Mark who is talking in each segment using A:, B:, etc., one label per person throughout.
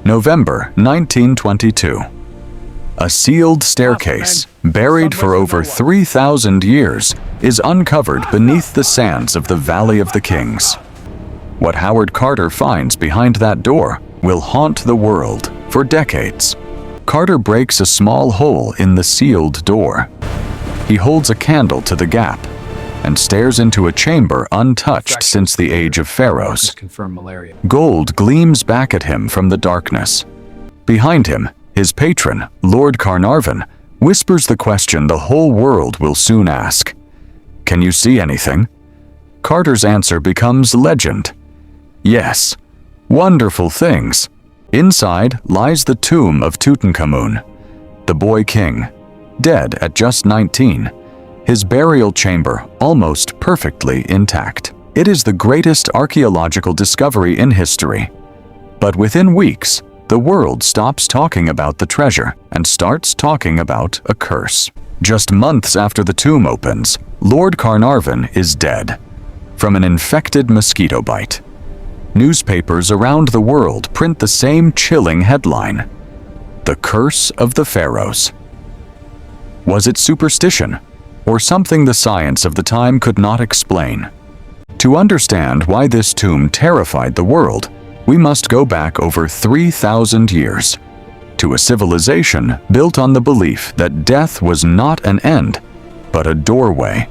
A: November 1922. A sealed staircase, buried for over 3,000 years, is uncovered beneath the sands of the Valley of the Kings. What Howard Carter finds behind that door will haunt the world for decades. Carter breaks a small hole in the sealed door. He holds a candle to the gap and stares into a chamber untouched since the age of pharaohs. Gold gleams back at him from the darkness. Behind him, his patron, Lord Carnarvon, whispers the question the whole world will soon ask. Can you see anything? Carter's answer becomes legend. Yes, wonderful things. Inside lies the tomb of Tutankhamun, the boy king, dead at just 19. His burial chamber almost perfectly intact. It is the greatest archaeological discovery in history. But within weeks, the world stops talking about the treasure and starts talking about a curse. Just months after the tomb opens, Lord Carnarvon is dead from an infected mosquito bite. Newspapers around the world print the same chilling headline: "The Curse of the Pharaohs." Was it superstition, or something the science of the time could not explain? To understand why this tomb terrified the world, we must go back over 3,000 years, to a civilization built on the belief that death was not an end, but a doorway.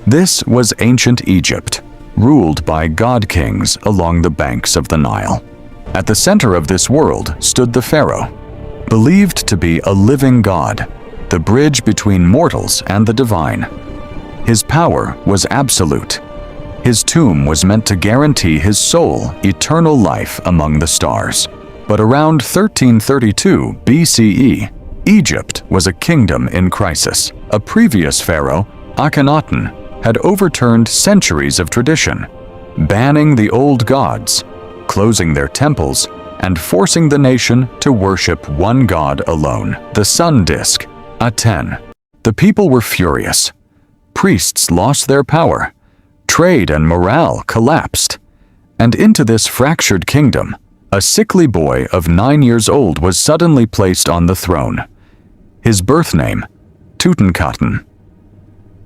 A: This was ancient Egypt, ruled by god-kings along the banks of the Nile. At the center of this world stood the pharaoh, believed to be a living god, the bridge between mortals and the divine. His power was absolute. His tomb was meant to guarantee his soul eternal life among the stars. But around 1332 BCE, Egypt was a kingdom in crisis. A previous pharaoh, Akhenaten, had overturned centuries of tradition, banning the old gods, closing their temples, and forcing the nation to worship one god alone, the sun disk, Aten. The people were furious. Priests lost their power. Trade and morale collapsed. And into this fractured kingdom, a sickly boy of 9 years old was suddenly placed on the throne. His birth name, Tutankhamun,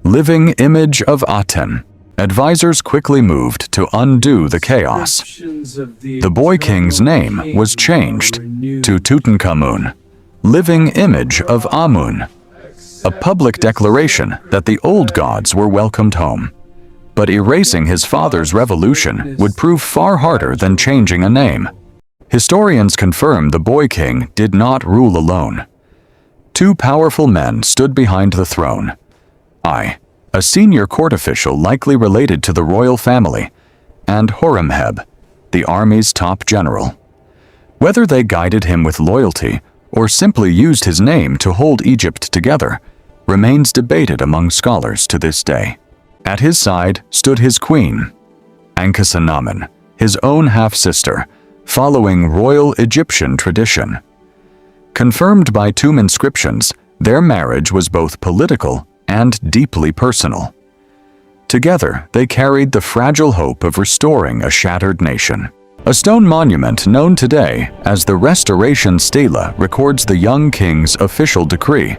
A: living image of Aten. Advisors quickly moved to undo the chaos. The boy king's name was changed to Tutankhamun, living image of Amun, a public declaration that the old gods were welcomed home. But erasing his father's revolution would prove far harder than changing a name. Historians confirm the boy king did not rule alone. Two powerful men stood behind the throne. A senior court official likely related to the royal family, and Horemheb, the army's top general. Whether they guided him with loyalty or simply used his name to hold Egypt together remains debated among scholars to this day. At his side stood his queen, Ankhesenamun, his own half-sister, following royal Egyptian tradition. Confirmed by tomb inscriptions, their marriage was both political and deeply personal. Together, they carried the fragile hope of restoring a shattered nation. A stone monument known today as the Restoration Stela records the young king's official decree.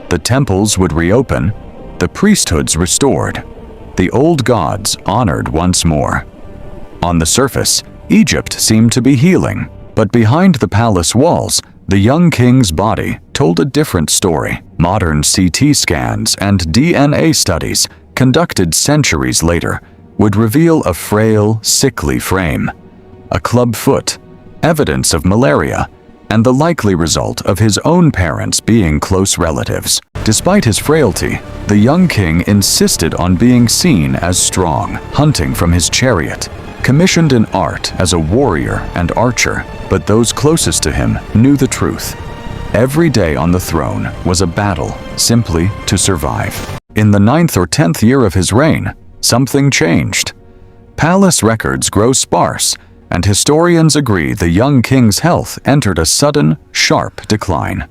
A: The temples would reopen, the priesthoods restored, the old gods honored once more. On the surface, Egypt seemed to be healing, but behind the palace walls, the young king's body told a different story. Modern CT scans and DNA studies, conducted centuries later, would reveal a frail, sickly frame, a club foot, evidence of malaria, and the likely result of his own parents being close relatives. Despite his frailty, the young king insisted on being seen as strong, hunting from his chariot, commissioned in art as a warrior and archer, but those closest to him knew the truth. Every day on the throne was a battle, simply to survive. In the 9th or 10th year of his reign, something changed. Palace records grow sparse, and historians agree the young king's health entered a sudden, sharp decline.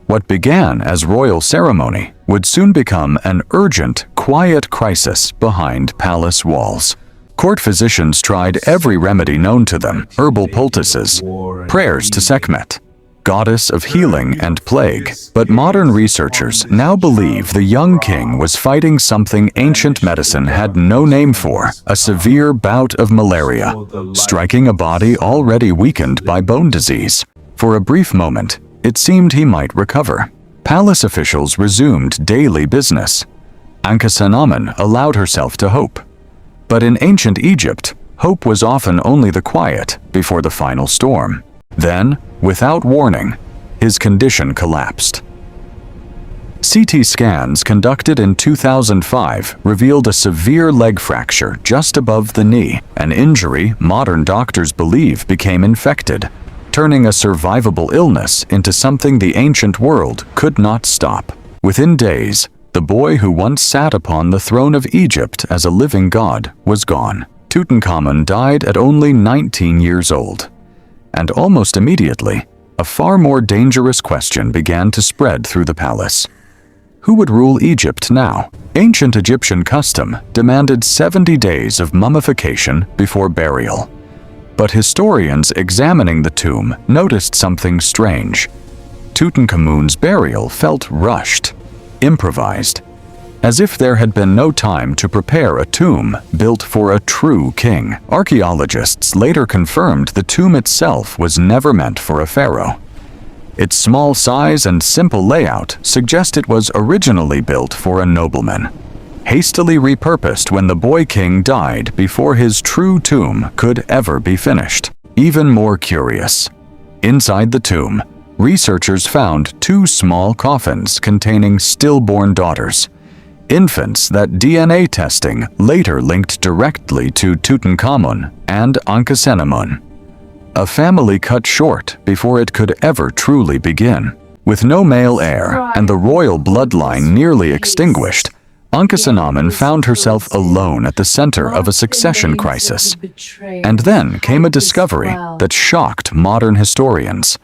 A: What began as royal ceremony would soon become an urgent, quiet crisis behind palace walls. Court physicians tried every remedy known to them, herbal poultices, prayers to Sekhmet, goddess of healing and plague. But modern researchers now believe the young king was fighting something ancient medicine had no name for, a severe bout of malaria, striking a body already weakened by bone disease. For a brief moment, it seemed he might recover. Palace officials resumed daily business. Ankhesenamun allowed herself to hope. But in ancient Egypt, hope was often only the quiet before the final storm. Then, without warning, his condition collapsed. CT scans conducted in 2005 revealed a severe leg fracture just above the knee, an injury modern doctors believe became infected, turning a survivable illness into something the ancient world could not stop. Within days, the boy who once sat upon the throne of Egypt as a living god was gone. Tutankhamun died at only 19 years old. And almost immediately, a far more dangerous question began to spread through the palace. Who would rule Egypt now? Ancient Egyptian custom demanded 70 days of mummification before burial. But historians examining the tomb noticed something strange. Tutankhamun's burial felt rushed, improvised, as if there had been no time to prepare a tomb built for a true king. Archaeologists later confirmed the tomb itself was never meant for a pharaoh. Its small size and simple layout suggest it was originally built for a nobleman, hastily repurposed when the boy king died before his true tomb could ever be finished. Even more curious, inside the tomb, researchers found 2 small coffins containing stillborn daughters, infants that DNA testing later linked directly to Tutankhamun and Ankhesenamun. A family cut short before it could ever truly begin. With no male heir and the royal bloodline nearly extinguished, Ankhesenamun found herself alone at the center of a succession crisis. And then came a discovery that shocked modern historians: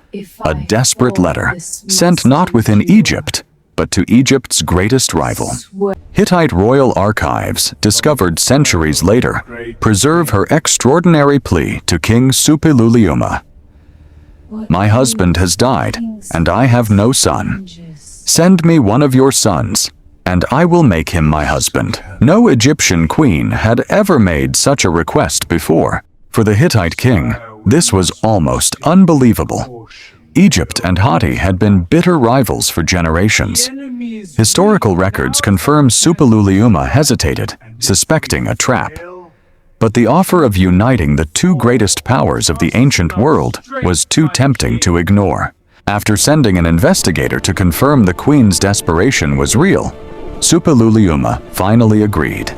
A: a desperate letter, sent not within Egypt, but to Egypt's greatest rival. Hittite royal archives, discovered centuries later, preserve her extraordinary plea to King Suppiluliuma. "My husband has died, and I have no son. Send me one of your sons, and I will make him my husband." No Egyptian queen had ever made such a request before. For the Hittite king, this was almost unbelievable. Egypt and Hatti had been bitter rivals for generations. Historical records confirm Suppiluliuma hesitated, suspecting a trap. But the offer of uniting the 2 greatest powers of the ancient world was too tempting to ignore. After sending an investigator to confirm the queen's desperation was real, Suppiluliuma finally agreed.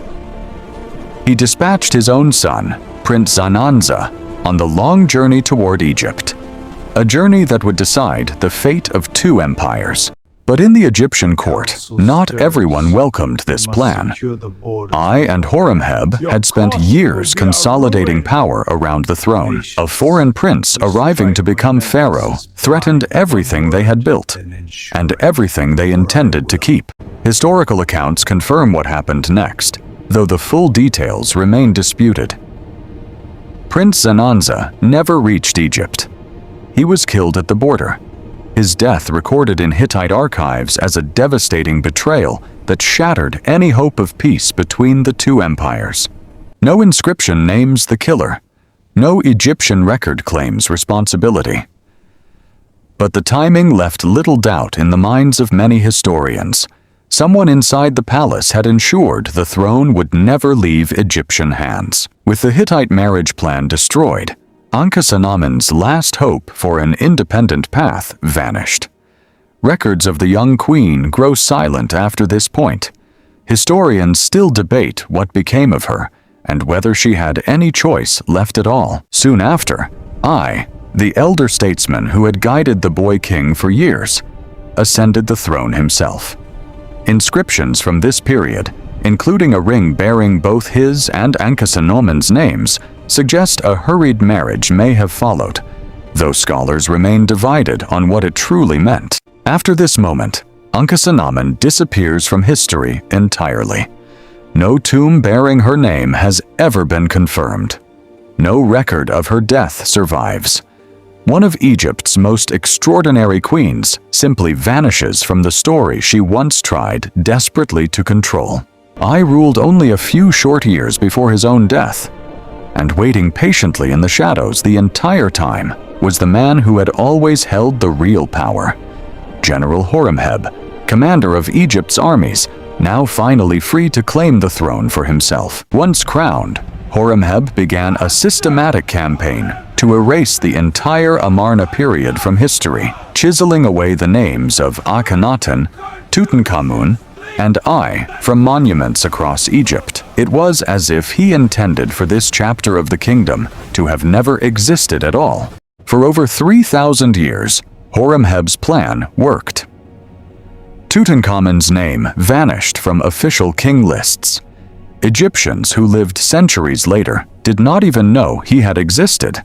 A: He dispatched his own son, Prince Zananza, on the long journey toward Egypt. A journey that would decide the fate of 2 empires. But in the Egyptian court, not everyone welcomed this plan. I and Horemheb had spent years consolidating power around the throne. A foreign prince arriving to become pharaoh threatened everything they had built, and everything they intended to keep. Historical accounts confirm what happened next, though the full details remain disputed. Prince Zananza never reached Egypt. He was killed at the border, his death recorded in Hittite archives as a devastating betrayal that shattered any hope of peace between the 2 empires. No inscription names the killer. No Egyptian record claims responsibility. But the timing left little doubt in the minds of many historians. Someone inside the palace had ensured the throne would never leave Egyptian hands. With the Hittite marriage plan destroyed, Ankhesenamun's last hope for an independent path vanished. Records of the young queen grow silent after this point. Historians still debate what became of her and whether she had any choice left at all. Soon after, the elder statesman who had guided the boy king for years, ascended the throne himself. Inscriptions from this period, including a ring bearing both his and Ankhesenamun's names, suggest a hurried marriage may have followed, though scholars remain divided on what it truly meant. After this moment, Ankhesenamun disappears from history entirely. No tomb bearing her name has ever been confirmed. No record of her death survives. One of Egypt's most extraordinary queens simply vanishes from the story she once tried desperately to control. I ruled only a few short years before his own death, and waiting patiently in the shadows the entire time was the man who had always held the real power. General Horemheb, commander of Egypt's armies, now finally free to claim the throne for himself. Once crowned, Horemheb began a systematic campaign to erase the entire Amarna period from history, chiseling away the names of Akhenaten, Tutankhamun, and I from monuments across Egypt. It was as if he intended for this chapter of the kingdom to have never existed at all. For over 3,000 years, Horemheb's plan worked. Tutankhamun's name vanished from official king lists. Egyptians who lived centuries later did not even know he had existed.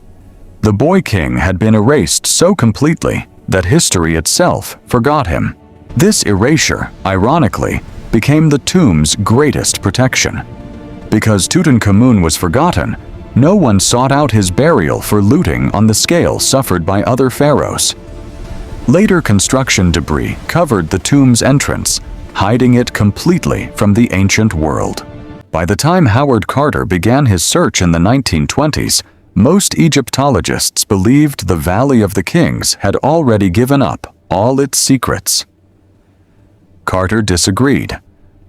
A: The boy king had been erased so completely that history itself forgot him. This erasure, ironically, became the tomb's greatest protection. Because Tutankhamun was forgotten, no one sought out his burial for looting on the scale suffered by other pharaohs. Later construction debris covered the tomb's entrance, hiding it completely from the ancient world. By the time Howard Carter began his search in the 1920s, most Egyptologists believed the Valley of the Kings had already given up all its secrets. Carter disagreed,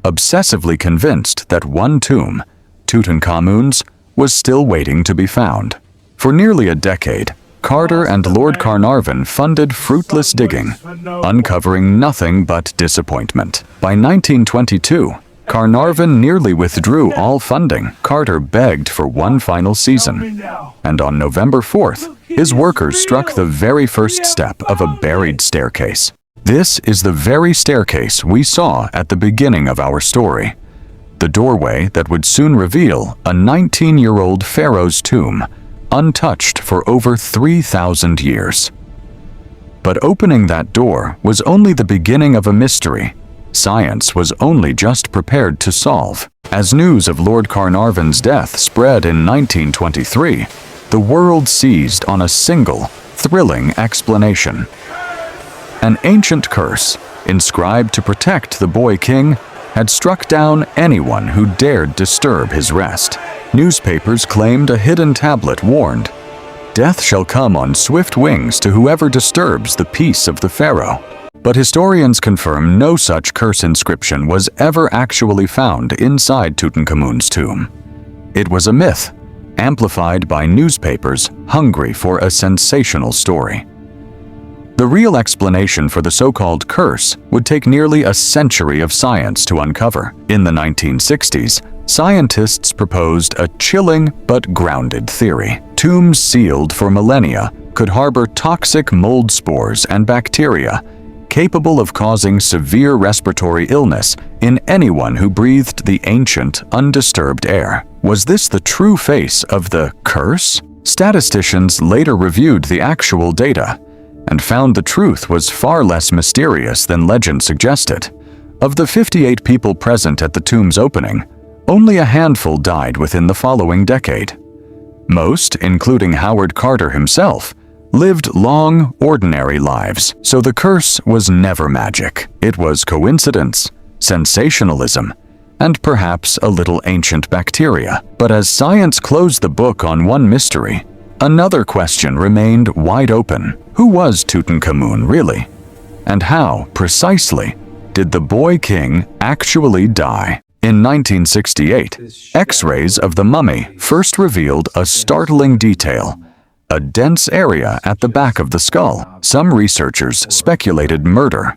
A: obsessively convinced that one tomb, Tutankhamun's, was still waiting to be found. For nearly a decade, Carter and Lord Carnarvon funded fruitless digging, uncovering nothing but disappointment. By 1922, Carnarvon nearly withdrew all funding. Carter begged for one final season, and on November 4th, his workers struck the very first step of a buried staircase. This is the very staircase we saw at the beginning of our story, the doorway that would soon reveal a 19-year-old pharaoh's tomb, untouched for over 3,000 years. But opening that door was only the beginning of a mystery science was only just prepared to solve. As news of Lord Carnarvon's death spread in 1923, the world seized on a single, thrilling explanation. An ancient curse, inscribed to protect the boy king, had struck down anyone who dared disturb his rest. Newspapers claimed a hidden tablet warned, "Death shall come on swift wings to whoever disturbs the peace of the pharaoh." But historians confirm no such curse inscription was ever actually found inside Tutankhamun's tomb. It was a myth, amplified by newspapers hungry for a sensational story. The real explanation for the so-called curse would take nearly a century of science to uncover. In the 1960s, scientists proposed a chilling but grounded theory. Tombs sealed for millennia could harbor toxic mold spores and bacteria, capable of causing severe respiratory illness in anyone who breathed the ancient, undisturbed air. Was this the true face of the curse? Statisticians later reviewed the actual data and found the truth was far less mysterious than legend suggested. Of the 58 people present at the tomb's opening, only a handful died within the following decade. Most, including Howard Carter himself, lived long, ordinary lives, so the curse was never magic. It was coincidence, sensationalism, and perhaps a little ancient bacteria. But as science closed the book on one mystery, another question remained wide open. Who was Tutankhamun really? And how, precisely, did the boy king actually die? In 1968, X-rays of the mummy first revealed a startling detail: a dense area at the back of the skull. Some researchers speculated murder,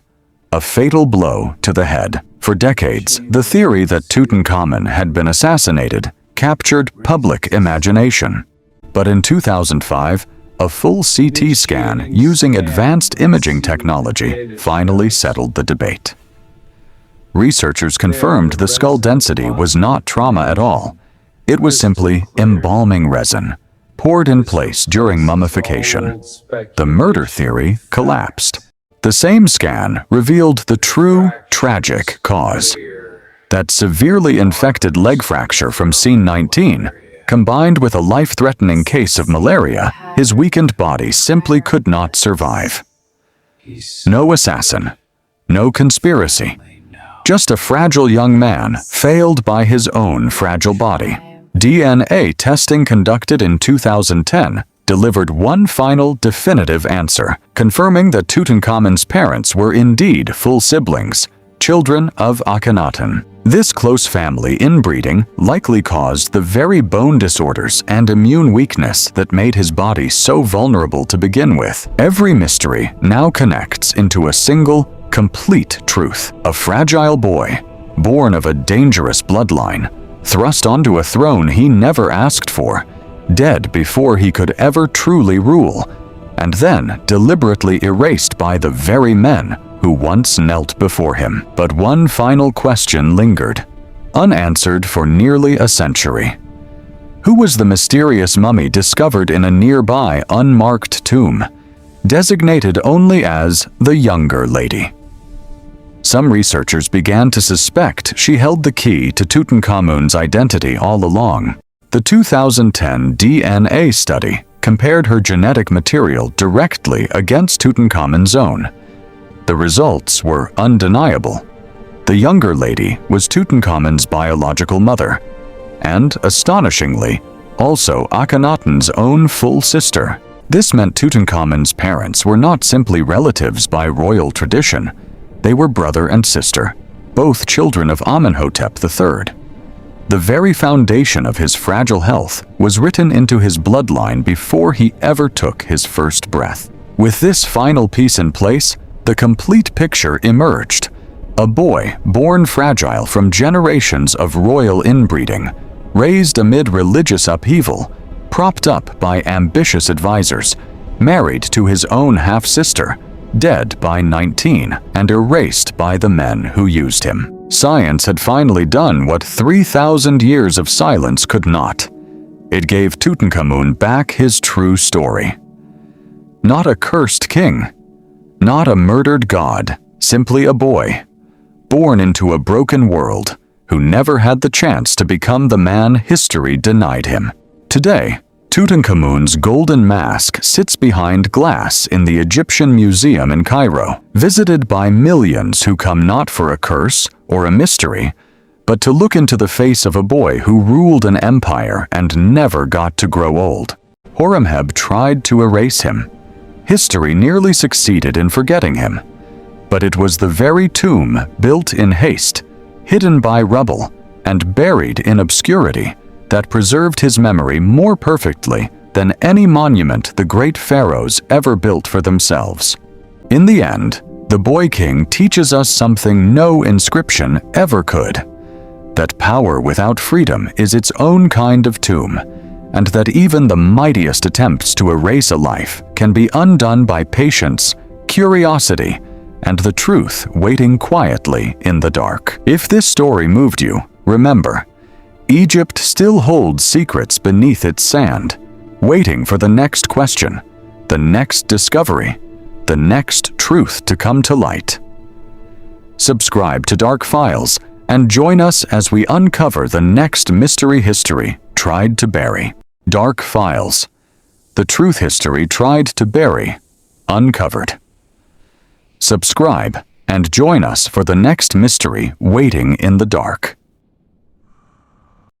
A: a fatal blow to the head. For decades, the theory that Tutankhamun had been assassinated captured public imagination. But in 2005, a full CT scan using advanced imaging technology finally settled the debate. Researchers confirmed the skull density was not trauma at all. It was simply embalming resin, poured in place during mummification. The murder theory collapsed. The same scan revealed the true, tragic cause: That severely infected leg fracture from scene 19, combined with a life-threatening case of malaria, his weakened body simply could not survive. No assassin, no conspiracy, just a fragile young man failed by his own fragile body. DNA testing conducted in 2010 delivered one final definitive answer, confirming that Tutankhamun's parents were indeed full siblings, children of Akhenaten. This close family inbreeding likely caused the very bone disorders and immune weakness that made his body so vulnerable to begin with. Every mystery now connects into a single, complete truth. A fragile boy, born of a dangerous bloodline, thrust onto a throne he never asked for, dead before he could ever truly rule, and then deliberately erased by the very men who once knelt before him. But one final question lingered, unanswered for nearly a century. Who was the mysterious mummy discovered in a nearby unmarked tomb, designated only as the Younger Lady? Some researchers began to suspect she held the key to Tutankhamun's identity all along. The 2010 DNA study compared her genetic material directly against Tutankhamun's own. The results were undeniable. The Younger Lady was Tutankhamun's biological mother, and, astonishingly, also Akhenaten's own full sister. This meant Tutankhamun's parents were not simply relatives by royal tradition. They were brother and sister, both children of Amenhotep III. The very foundation of his fragile health was written into his bloodline before he ever took his first breath. With this final piece in place, the complete picture emerged. A boy born fragile from generations of royal inbreeding, raised amid religious upheaval, propped up by ambitious advisors, married to his own half-sister, dead by 19 and erased by the men who used him. Science had finally done what 3,000 years of silence could not. It gave Tutankhamun back his true story. Not a cursed king, not a murdered god, simply a boy, born into a broken world, who never had the chance to become the man history denied him. Today, Tutankhamun's golden mask sits behind glass in the Egyptian Museum in Cairo, visited by millions who come not for a curse or a mystery, but to look into the face of a boy who ruled an empire and never got to grow old. Horemheb tried to erase him. History nearly succeeded in forgetting him. But it was the very tomb built in haste, hidden by rubble, and buried in obscurity that preserved his memory more perfectly than any monument the great pharaohs ever built for themselves. In the end, the boy king teaches us something no inscription ever could: that power without freedom is its own kind of tomb, and that even the mightiest attempts to erase a life can be undone by patience, curiosity, and the truth waiting quietly in the dark. If this story moved you, remember, Egypt still holds secrets beneath its sand, waiting for the next question, the next discovery, the next truth to come to light. Subscribe to Dark Files and join us as we uncover the next mystery history tried to bury. Dark Files. The truth history tried to bury, uncovered. Subscribe and join us for the next mystery waiting in the dark.